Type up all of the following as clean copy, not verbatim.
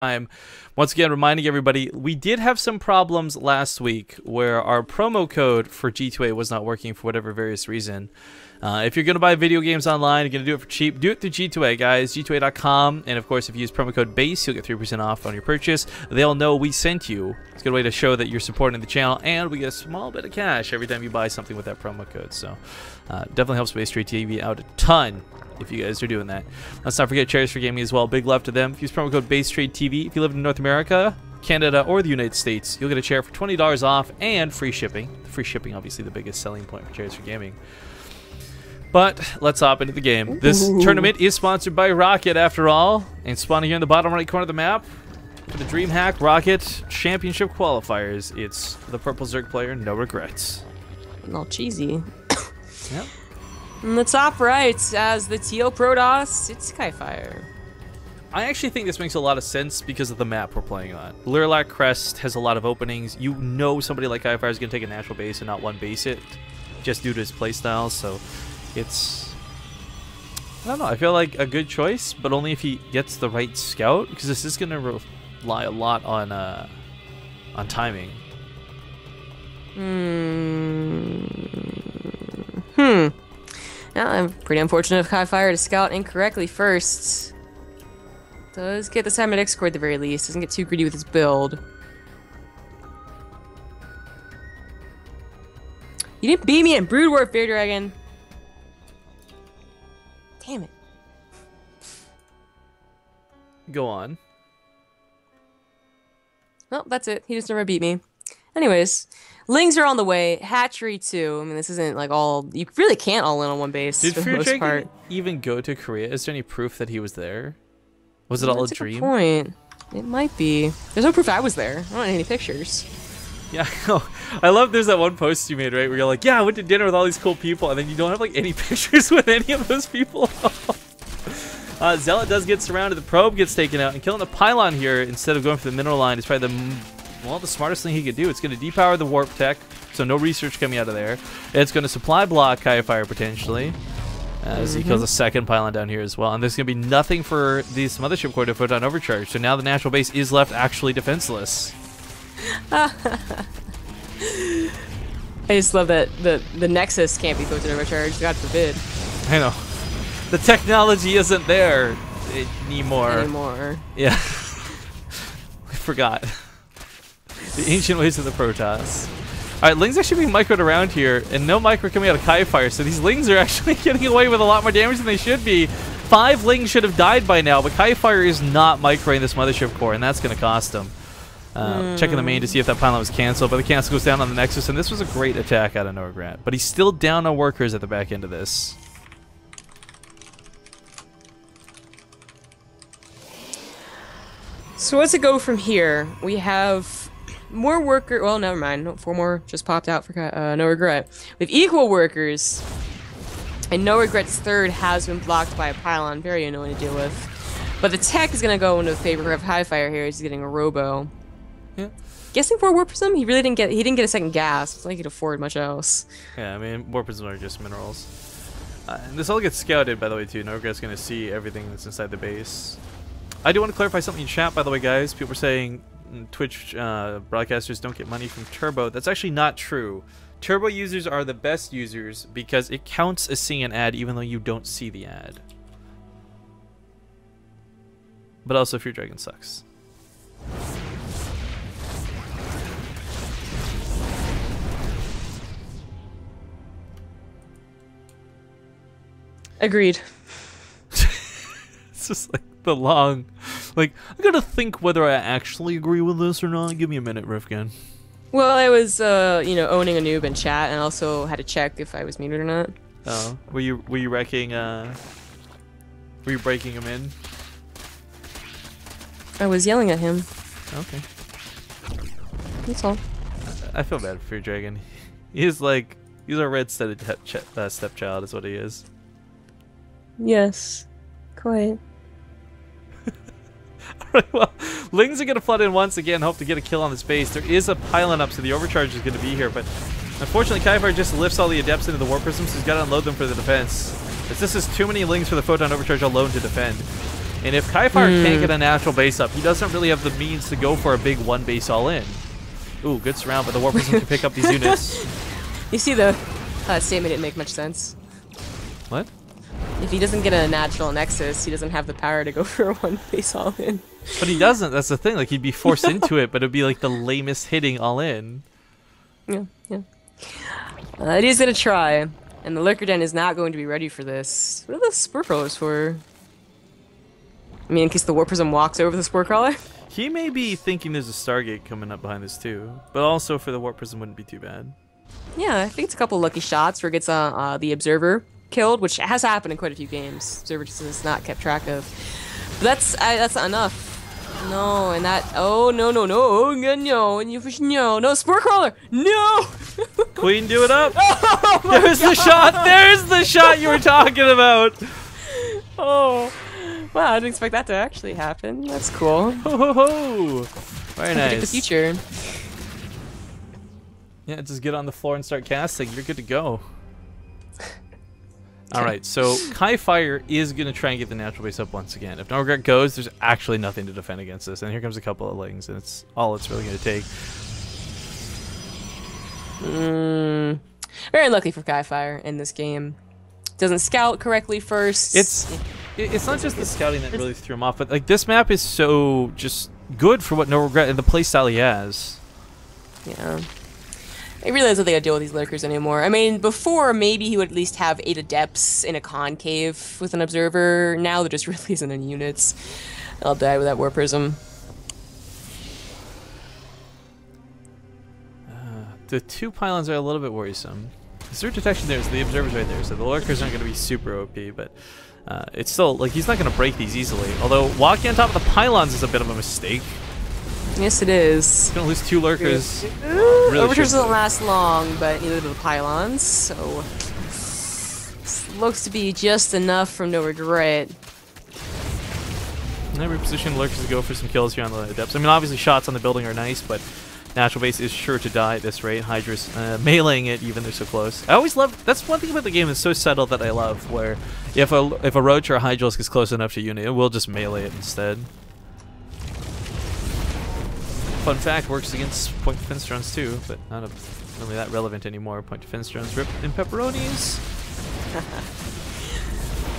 time. Once again, reminding everybody, we did have some problems last week where our promo code for G2A was not working for whatever various reason. If you're going to buy video games online, you're going to do it for cheap, do it through G2A, guys, G2A.com. And of course, if you use promo code BASE, you'll get 3% off on your purchase. They'll know we sent you. It's a good way to show that you're supporting the channel, and we get a small bit of cash every time you buy something with that promo code. So definitely helps Base Trade TV out a ton if you guys are doing that. Let's not forget Chairs for Gaming as well. Big love to them. Use promo code BaseTradeTV. If you live in North America, Canada, or the United States, you'll get a chair for $20 off and free shipping. Free shipping, obviously, the biggest selling point for Chairs for Gaming. But let's hop into the game. This tournament is sponsored by Rocket, after all, and spawning here in the bottom right corner of the map for the DreamHack Rocket Championship qualifiers. It's the purple Zerg player, NoRegreT. All cheesy. Yep. In the top right, as the Teal Protoss, it's KiFirE. I actually think this makes a lot of sense because of the map we're playing on. Lilac Crest has a lot of openings. You know somebody like KiFirE is going to take a natural base and not one base it, just due to his playstyle, so it's... I don't know, I feel like a good choice, but only if he gets the right scout, because this is going to rely a lot on timing. Yeah, I'm pretty unfortunate of KiFirE to scout incorrectly first. Does get the Cybernetic score at the very least. Doesn't get too greedy with his build. You didn't beat me at Brood Warfare, Dragon. Damn it. Go on. Well, that's it. He just never beat me. Anyways, Lings are on the way. Hatchery too. I mean, this isn't like all... You really can't all in on one base Did for the most part. even go to Korea? Is there any proof that he was there? Was it all a dream? Good point. It might be. There's no proof I was there. I don't have any pictures. Yeah, I know. I love there's that one post you made, right? Where you're like, yeah, I went to dinner with all these cool people, and then you don't have like any pictures with any of those people. Zealot does get surrounded. The probe gets taken out, and killing the pylon here instead of going for the mineral line is probably the smartest thing he could do. It's going to depower the warp tech, so no research coming out of there. It's going to supply block KiFirE potentially, as he kills a second pylon down here as well. And there's going to be nothing for this mothership core to put on overcharge. So now the natural base is left actually defenseless. I just love that the Nexus can't be put to overcharge. God forbid. I know. The technology isn't there anymore. Yeah. We forgot. The ancient ways of the Protoss. Alright, Lings actually being microed around here, and no micro coming out of KiFirE, so these Lings are actually getting away with a lot more damage than they should be. 5 Lings should have died by now, but KiFirE is not microing this mothership core, and that's going to cost him. Checking the main to see if that pylon was cancelled, but the cancel goes down on the Nexus, and this was a great attack out of NoRegreT. But he's still down on workers at the back end of this. So what's it go from here? We have more worker. Well, never mind. No, 4 more just popped out for NoRegreT. We have equal workers, and NoRegreT's third has been blocked by a pylon. Very annoying to deal with. But the tech is going to go into favor of KiFirE here. He's getting a robo. Yeah. Guessing for Warp Prism, he really didn't get. He didn't get a second gas. It's like he could afford much else. Yeah, I mean, Warp Prisms are just minerals. And this all gets scouted, by the way, too. NoRegreT's going to see everything that's inside the base. I do want to clarify something in chat, by the way, guys. People are saying Twitch broadcasters don't get money from Turbo. That's actually not true. Turbo users are the best users because it counts as seeing an ad even though you don't see the ad. But also, Fear Dragon sucks. Agreed. It's just like the long... Like, I gotta think whether I actually agree with this or not. Give me a minute, Rifkin. Well, I was, you know, owning a noob in chat, and also had to check if I was muted or not. Oh, were you wrecking? Were you breaking him in? I was yelling at him. Okay. That's all. I feel bad for Fear Dragon. He's like, he's a red-steaded stepchild, is what he is. Yes, quite. Alright, well, Lings are going to flood in once again, hope to get a kill on this base. There is a pylon up, so the overcharge is going to be here, but unfortunately KiFirE just lifts all the adepts into the Warp Prisms, so he's got to unload them for the defense. This is too many Lings for the Photon Overcharge alone to defend. And if KiFirE can't get a natural base up, he doesn't really have the means to go for a big one base all in. Ooh, good surround, but the Warp Prism can pick up these units. You see the statement didn't make much sense. What? If he doesn't get a natural Nexus, he doesn't have the power to go for a one base all in. But he doesn't, that's the thing. Like, he'd be forced into it, but it'd be like the lamest hitting all in. Yeah, yeah. It is gonna try, and the Lurker Den is not going to be ready for this. What are those Spore Crawlers for? I mean, in case the Warp Prism walks over the Spore Crawler? He may be thinking there's a Stargate coming up behind this too, but also for the Warp Prism wouldn't be too bad. Yeah, I think it's a couple lucky shots where it gets the Observer killed, which has happened in quite a few games. Observer just has not kept track of. But that's not enough. No, and that. Oh no no no no! And you push no Spore Crawler no. Queen, do it up. Oh There's the shot. There's the shot you were talking about. Oh. Wow, I didn't expect that to actually happen. That's cool. Ho ho ho! Very nice. The future. Yeah, just get on the floor and start casting. You're good to go. Alright, so KiFirE is going to try and get the natural base up once again. If NoRegreT goes, there's actually nothing to defend against this. And here comes a couple of lings, and it's all it's really going to take. Very lucky for KiFirE in this game. Doesn't scout correctly first. It's not just the scouting that really threw him off, but like this map is so just good for what NoRegreT and the playstyle he has. Yeah. I realize that they gotta deal with these lurkers anymore. I mean, before maybe he would at least have 8 adepts in a concave with an observer. Now there just really isn't any units. I'll die with that Warp Prism. The 2 pylons are a little bit worrisome. Zero detection there, so the observer's right there, so the lurkers aren't going to be super OP, but it's still, like, he's not going to break these easily. Although, walking on top of the pylons is a bit of a mistake. Yes, it is. He's going to lose 2 lurkers. Really Overtures doesn't last long, but neither do the pylons, so... This looks to be just enough from NoRegreT. And I reposition lurkers to go for some kills here on the adepts. I mean, obviously shots on the building are nice, but natural base is sure to die at this rate. Hydra's meleeing it even they're so close. I always love, that's one thing about the game that's so subtle that I love, where if a Roach or a Hydralisk gets close enough to unit, it will just melee it instead. Fun fact, works against point defense drones too, but not really that relevant anymore. Point defense drones rip in pepperonis.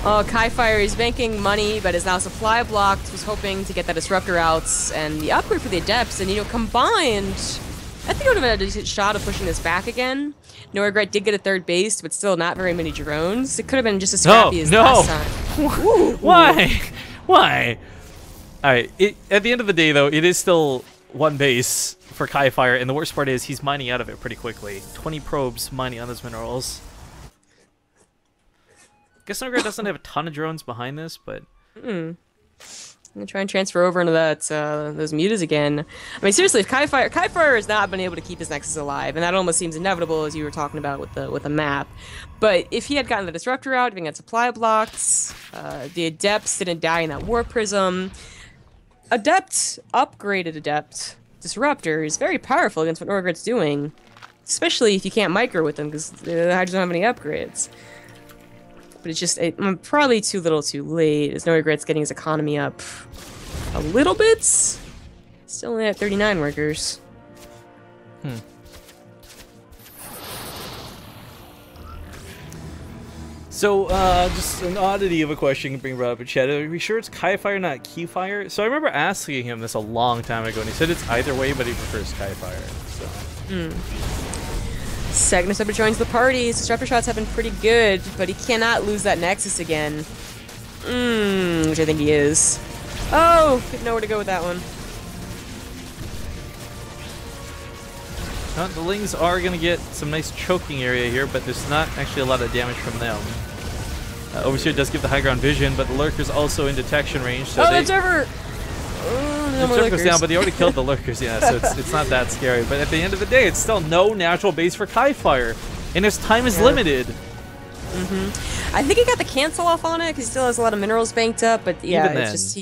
Oh, KiFirE is banking money, but is now supply blocked. Was hoping to get that disruptor out and the upgrade for the adepts, and combined, I think it would have been a decent shot of pushing this back again. NoRegreT did get a 3rd base, but still not very many drones. It could have been just as scrappy as last time. Why? Why? All right. At the end of the day, though, it is still 1 base for KiFirE, and the worst part is he's mining out of it pretty quickly. 20 probes mining on those minerals. Guess NoRegreT doesn't have a ton of drones behind this, but... I'm gonna try and transfer over into that those mutas again. I mean, seriously, if KiFirE has not been able to keep his Nexus alive, and that almost seems inevitable, as you were talking about with the map. But if he had gotten the disruptor out, if he had supply blocks, the adepts didn't die in that Warp Prism. Upgraded adept disruptor is very powerful against what NoRegreT's doing, especially if you can't micro with them because the Hydras don't have any upgrades. But it's just probably too little too late, as NoRegreT's getting his economy up a little bit. Still only at 39 workers. So, just an oddity of a question being brought up in chat. Are we sure it's KiFirE, not KiFirE? So I remember asking him this a long time ago, and he said it's either way, but he prefers KiFirE. So. Second Disruptor joins the party. His disruptor shots have been pretty good, but he cannot lose that Nexus again. Which I think he is. Oh, didn't know where to go with that one. The Lings are going to get some nice choking area here, but there's not actually a lot of damage from them. Overseer does give the high ground vision, but the Lurker's also in detection range. So the Observer! The Observer goes down, but they already killed the Lurkers, yeah, so it's not that scary. But at the end of the day, it's still no natural base for KiFirE, and his time is limited. I think he got the cancel off on it because he still has a lot of minerals banked up. But yeah, Even it's then. just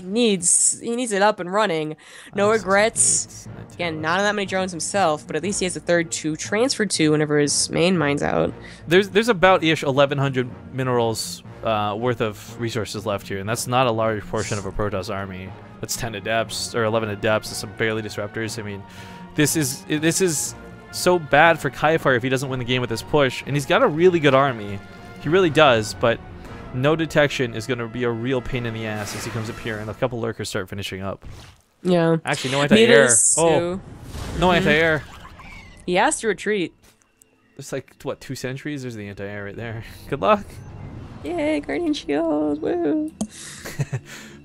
he needs it up and running. No regrets. Again, not that many drones himself, but at least he has a third to transfer to whenever his main mine's out. There's about ish 1,100 minerals worth of resources left here, and that's not a large portion of a Protoss army. That's 10 adepts or 11 adepts and some barely disruptors. I mean, this is so bad for KiFirE if he doesn't win the game with this push, and he's got a really good army. He really does, but no detection is going to be a real pain in the ass as he comes up here and a couple lurkers start finishing up. Yeah. Actually, no anti-air. Oh, no anti-air. He has to retreat. There's like, what, 2 sentries? There's the anti-air right there. Good luck. Yay, Guardian Shield. Woo.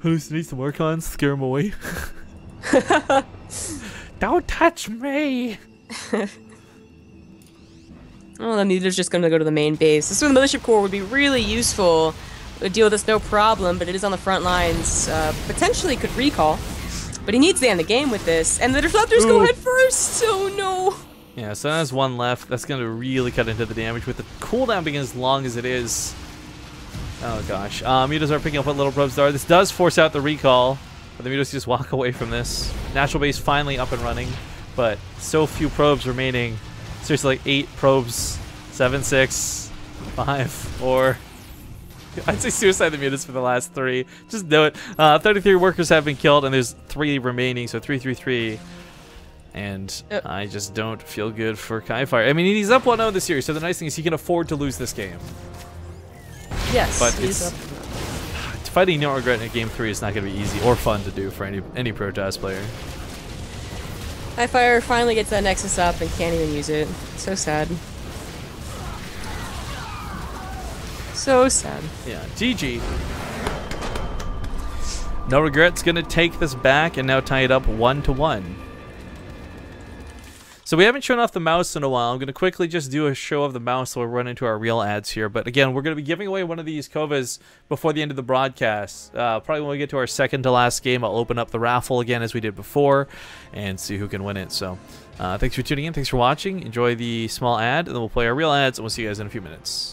Hallucinate some Archons, scare him away. Don't touch me. Well, then Muta's just going to go to the main base. This is where the Mothership Core would be really useful. It would deal with this no problem, but it is on the front lines. Potentially could recall. But he needs to end the game with this. And the Disruptors go head first! Oh no! Yeah, so there's one left. That's going to really cut into the damage with the cooldown being as long as it is. Oh gosh. Mutas are picking up what little probes there are. This does force out the recall. But the Mutas just walk away from this. Natural base finally up and running. But so few probes remaining. Seriously, like 8 probes. 7, 6, 5, 4. I'd say suicide the Mutas for the last 3. Just do it. 33 workers have been killed, and there's 3 remaining, so 3, 3, 3. And I just don't feel good for KiFirE. I mean, he's up 1-0 this series, so the nice thing is he can afford to lose this game. Yes, but fighting NoRegreT in Game 3 is not going to be easy or fun to do for any Protoss player. KiFirE finally gets that Nexus up and can't even use it. So sad. So sad. Yeah, GG. NoRegreT's going to take this back and now tie it up 1-1. So we haven't shown off the mouse in a while. I'm going to quickly just do a show of the mouse so we'll run into our real ads here. But again, we're going to be giving away one of these Kovas before the end of the broadcast. Probably when we get to our second to last game, I'll open up the raffle again as we did before and see who can win it. So thanks for tuning in. Thanks for watching. Enjoy the small ad, and then we'll play our real ads, and we'll see you guys in a few minutes.